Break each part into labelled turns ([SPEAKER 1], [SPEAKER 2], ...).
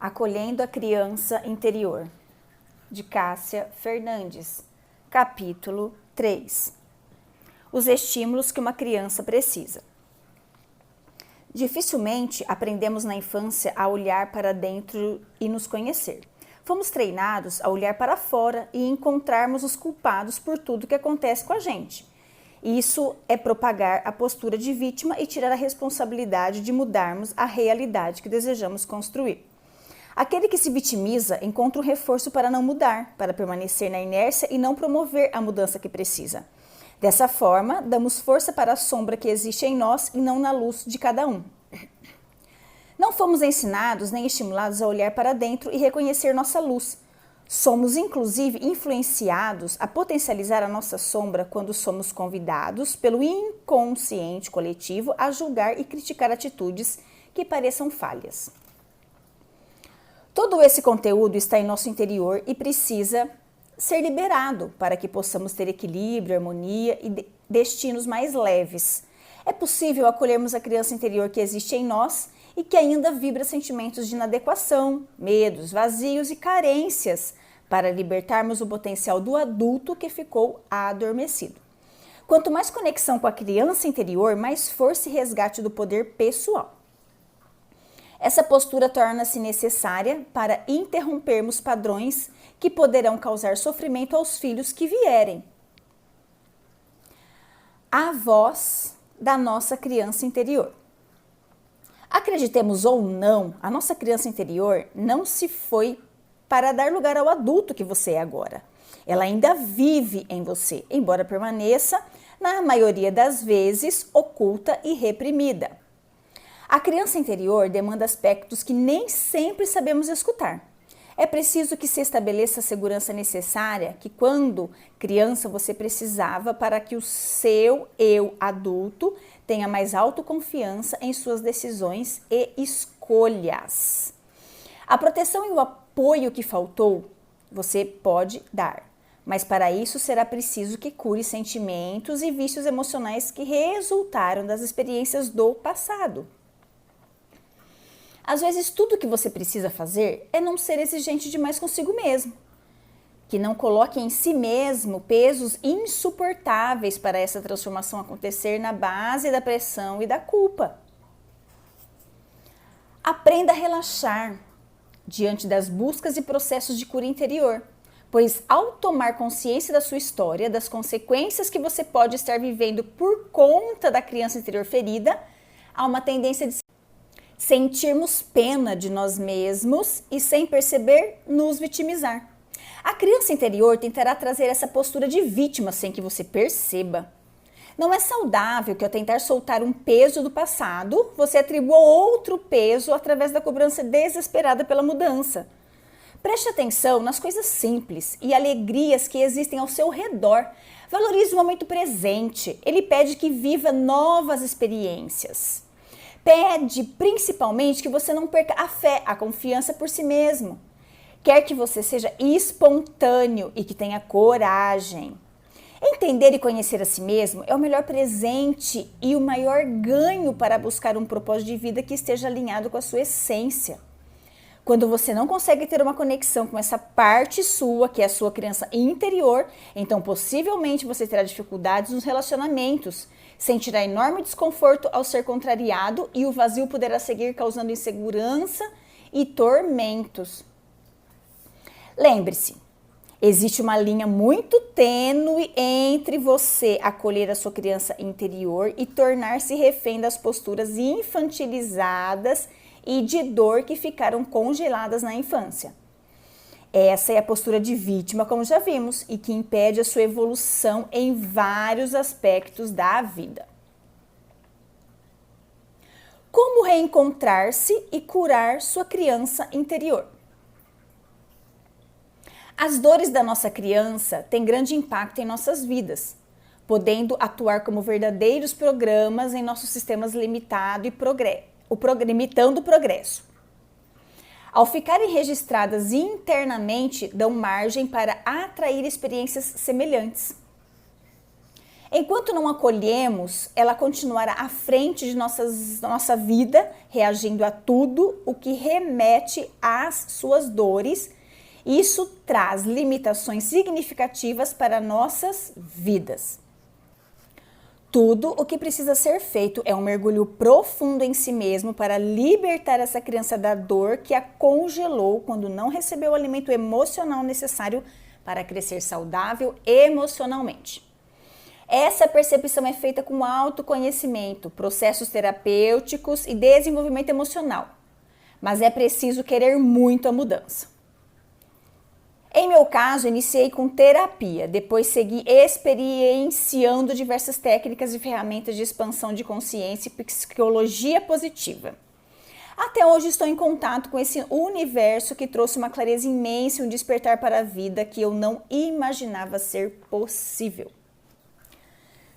[SPEAKER 1] Acolhendo a Criança Interior, de Cássia Fernandes, capítulo 3. Os estímulos que uma criança precisa. Dificilmente aprendemos na infância a olhar para dentro e nos conhecer. Fomos treinados a olhar para fora e encontrarmos os culpados por tudo que acontece com a gente. Isso é propagar a postura de vítima e tirar a responsabilidade de mudarmos a realidade que desejamos construir. Aquele que se vitimiza encontra um reforço para não mudar, para permanecer na inércia e não promover a mudança que precisa. Dessa forma, damos força para a sombra que existe em nós e não na luz de cada um. Não fomos ensinados nem estimulados a olhar para dentro e reconhecer nossa luz. Somos, inclusive, influenciados a potencializar a nossa sombra quando somos convidados pelo inconsciente coletivo a julgar e criticar atitudes que pareçam falhas. Todo esse conteúdo está em nosso interior e precisa ser liberado para que possamos ter equilíbrio, harmonia e destinos mais leves. É possível acolhermos a criança interior que existe em nós e que ainda vibra sentimentos de inadequação, medos, vazios e carências para libertarmos o potencial do adulto que ficou adormecido. Quanto mais conexão com a criança interior, mais força e resgate do poder pessoal. Essa postura torna-se necessária para interrompermos padrões que poderão causar sofrimento aos filhos que vierem. A voz da nossa criança interior. Acreditemos ou não, a nossa criança interior não se foi para dar lugar ao adulto que você é agora. Ela ainda vive em você, embora permaneça, na maioria das vezes, oculta e reprimida. A criança interior demanda aspectos que nem sempre sabemos escutar. É preciso que se estabeleça a segurança necessária que quando criança você precisava para que o seu eu adulto tenha mais autoconfiança em suas decisões e escolhas. A proteção e o apoio que faltou, você pode dar. Mas para isso será preciso que cure sentimentos e vícios emocionais que resultaram das experiências do passado. Às vezes, tudo o que você precisa fazer é não ser exigente demais consigo mesmo. Que não coloque em si mesmo pesos insuportáveis para essa transformação acontecer na base da pressão e da culpa. Aprenda a relaxar diante das buscas e processos de cura interior, pois ao tomar consciência da sua história, das consequências que você pode estar vivendo por conta da criança interior ferida, há uma tendência de sentirmos pena de nós mesmos e, sem perceber, nos vitimizar. A criança interior tentará trazer essa postura de vítima sem que você perceba. Não é saudável que ao tentar soltar um peso do passado, você atribua outro peso através da cobrança desesperada pela mudança. Preste atenção nas coisas simples e alegrias que existem ao seu redor. Valorize o momento presente. Ele pede que viva novas experiências. Pede principalmente que você não perca a fé, a confiança por si mesmo. Quer que você seja espontâneo e que tenha coragem. Entender e conhecer a si mesmo é o melhor presente e o maior ganho para buscar um propósito de vida que esteja alinhado com a sua essência. Quando você não consegue ter uma conexão com essa parte sua, que é a sua criança interior, então possivelmente você terá dificuldades nos relacionamentos, sentirá enorme desconforto ao ser contrariado e o vazio poderá seguir causando insegurança e tormentos. Lembre-se, existe uma linha muito tênue entre você acolher a sua criança interior e tornar-se refém das posturas infantilizadas e de dor que ficaram congeladas na infância. Essa é a postura de vítima, como já vimos, e que impede a sua evolução em vários aspectos da vida. Como reencontrar-se e curar sua criança interior? As dores da nossa criança têm grande impacto em nossas vidas, podendo atuar como verdadeiros programas em nossos sistemas limitando o progresso. Ao ficarem registradas internamente, dão margem para atrair experiências semelhantes. Enquanto não acolhemos, ela continuará à frente de nossa vida, reagindo a tudo o que remete às suas dores. Isso traz limitações significativas para nossas vidas. Tudo o que precisa ser feito é um mergulho profundo em si mesmo para libertar essa criança da dor que a congelou quando não recebeu o alimento emocional necessário para crescer saudável emocionalmente. Essa percepção é feita com autoconhecimento, processos terapêuticos e desenvolvimento emocional. Mas é preciso querer muito a mudança. Em meu caso, iniciei com terapia, depois segui experienciando diversas técnicas e ferramentas de expansão de consciência e psicologia positiva. Até hoje estou em contato com esse universo que trouxe uma clareza imensa e um despertar para a vida que eu não imaginava ser possível.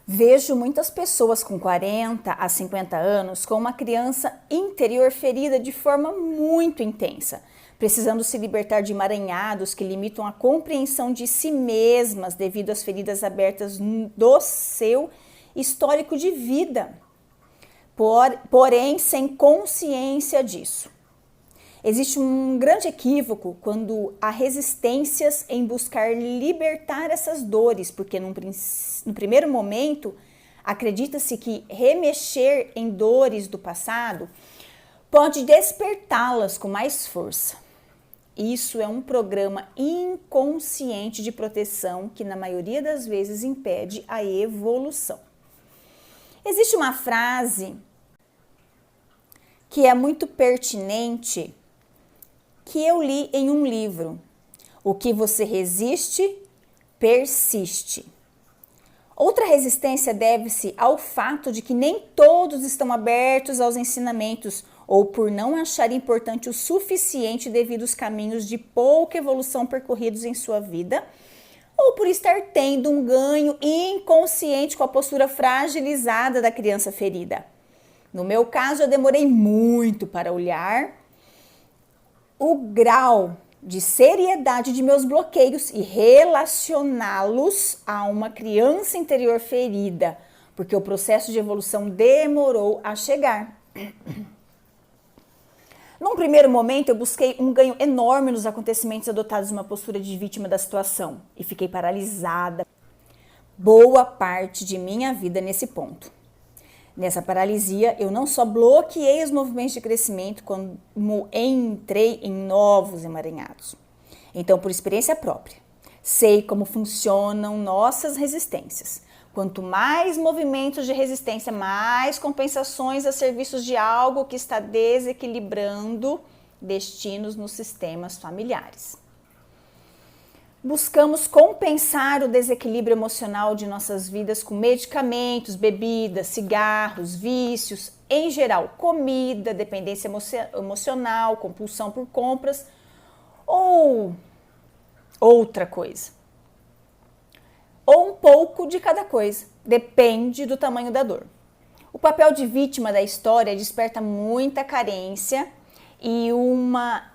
[SPEAKER 1] Vejo muitas pessoas com 40 a 50 anos com uma criança interior ferida de forma muito intensa, precisando se libertar de emaranhados que limitam a compreensão de si mesmas devido às feridas abertas do seu histórico de vida, porém sem consciência disso. Existe um grande equívoco quando há resistências em buscar libertar essas dores, porque no primeiro momento acredita-se que remexer em dores do passado pode despertá-las com mais força. Isso é um programa inconsciente de proteção que na maioria das vezes impede a evolução. Existe uma frase que é muito pertinente que eu li em um livro: o que você resiste, persiste. Outra resistência deve-se ao fato de que nem todos estão abertos aos ensinamentos ou por não achar importante o suficiente devido aos caminhos de pouca evolução percorridos em sua vida, ou por estar tendo um ganho inconsciente com a postura fragilizada da criança ferida. No meu caso, eu demorei muito para olhar o grau de seriedade de meus bloqueios e relacioná-los a uma criança interior ferida, porque o processo de evolução demorou a chegar. Num primeiro momento, eu busquei um ganho enorme nos acontecimentos adotados uma postura de vítima da situação e fiquei paralisada boa parte de minha vida nesse ponto. Nessa paralisia, eu não só bloqueei os movimentos de crescimento, como entrei em novos emaranhados. Então, por experiência própria, sei como funcionam nossas resistências. Quanto mais movimentos de resistência, mais compensações a serviços de algo que está desequilibrando destinos nos sistemas familiares. Buscamos compensar o desequilíbrio emocional de nossas vidas com medicamentos, bebidas, cigarros, vícios, em geral, comida, dependência emocional, compulsão por compras ou outra coisa. Ou um pouco de cada coisa, depende do tamanho da dor. O papel de vítima da história desperta muita carência e uma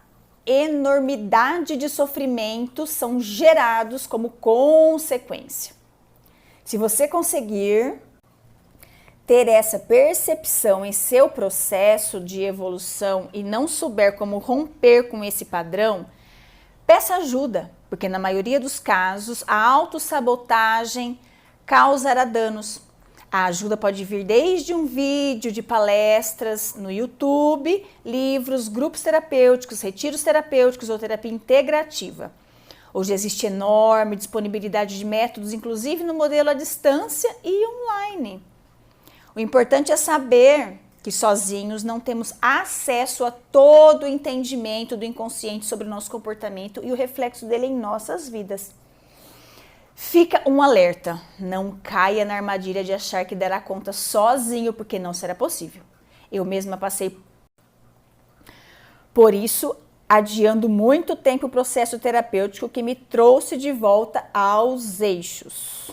[SPEAKER 1] enormidade de sofrimentos são gerados como consequência. Se você conseguir ter essa percepção em seu processo de evolução e não souber como romper com esse padrão, peça ajuda, porque na maioria dos casos a autossabotagem causará danos. A ajuda pode vir desde um vídeo de palestras no YouTube, livros, grupos terapêuticos, retiros terapêuticos ou terapia integrativa. Hoje existe enorme disponibilidade de métodos, inclusive no modelo à distância e online. O importante é saber que sozinhos não temos acesso a todo o entendimento do inconsciente sobre o nosso comportamento e o reflexo dele em nossas vidas. Fica um alerta, não caia na armadilha de achar que dará conta sozinho, porque não será possível. Eu mesma passei por isso, adiando muito tempo o processo terapêutico que me trouxe de volta aos eixos.